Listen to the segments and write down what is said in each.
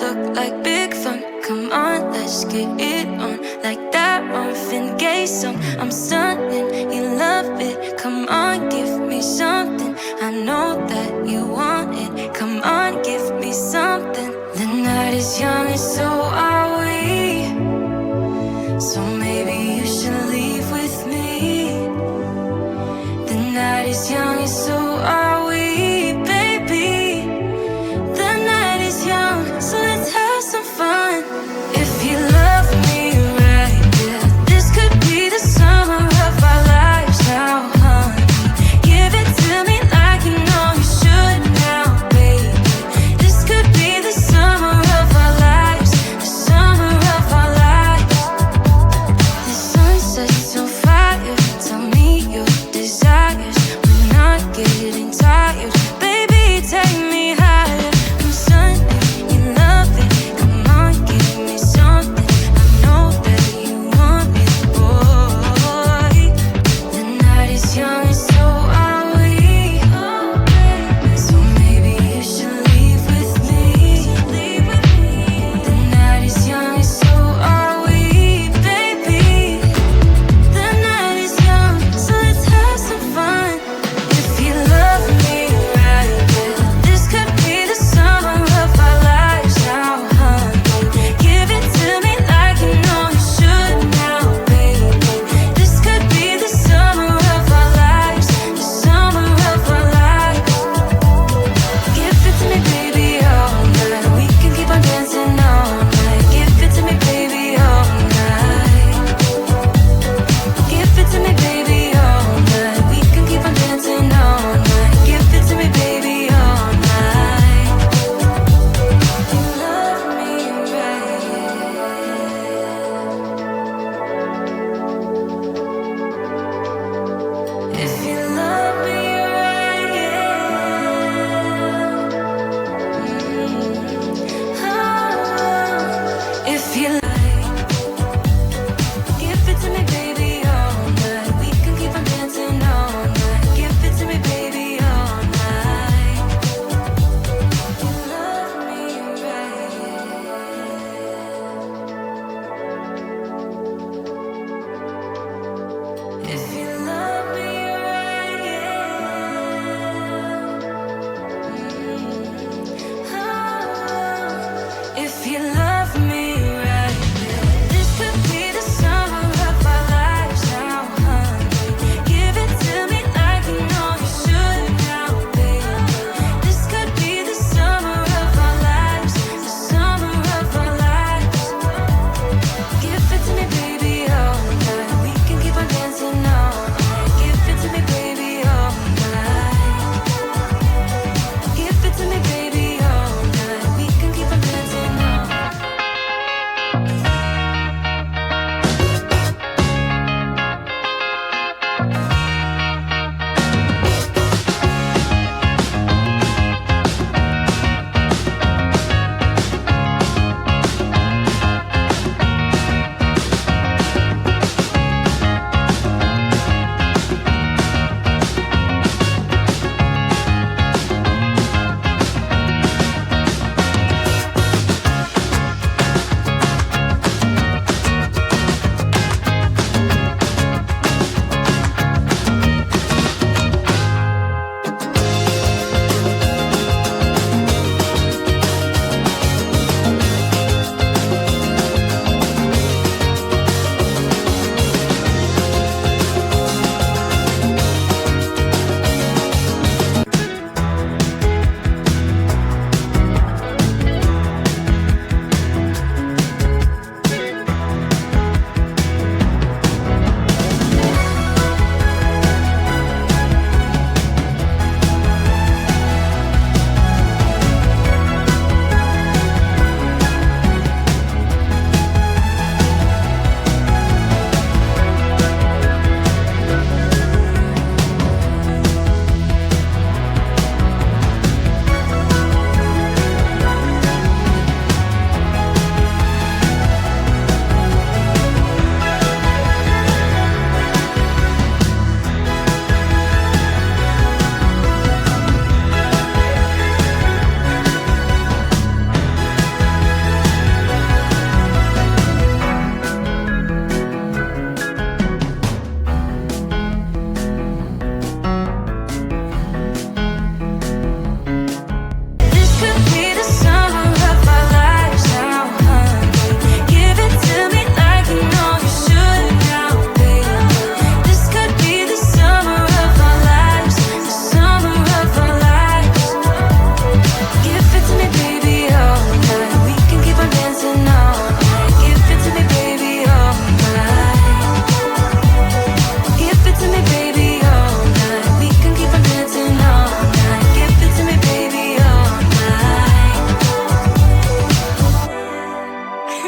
look like big fun. Come on, let's get it on. Like that Marvin Gaye song. I'm stunning, you love it. Come on, give me something. I know that you want it. Come on, give me something. The night is young and so are we. So maybe you should leave with me. The night is young and so are we, baby. The night is young, so let's have some fun. If you love me right, yeah, this could be the summer of our lives now, honey. Give it to me like you know you should now, baby. This could be the summer of our lives, the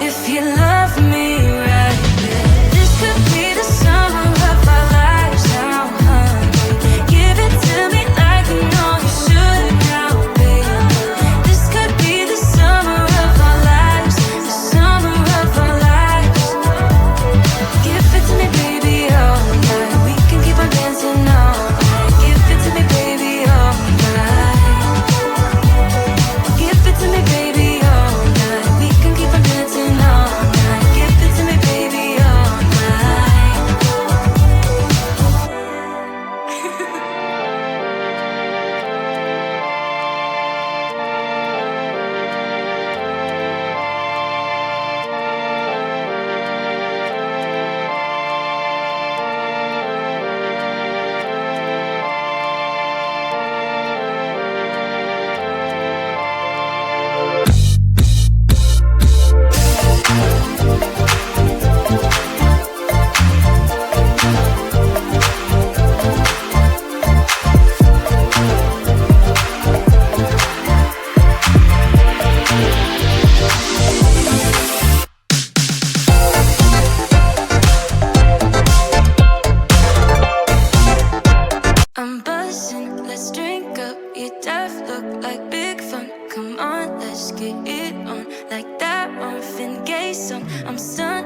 If you love me right, this could be the summer of our lives now, honey. Give it to me like you know you should now, baby. This could be the summer of our lives, the summer of our lives. Give it to me, baby, all night. We can keep on dancing all night. Give it to me, baby, all night. Give it to me, baby, all night. We can keep on dancing all night. Give it to me, baby, all night. I'm buzzing, let's drink up. Your death look like big fun. Come on, let's get it on. Like that Marvin Gaye song. I'm stunned.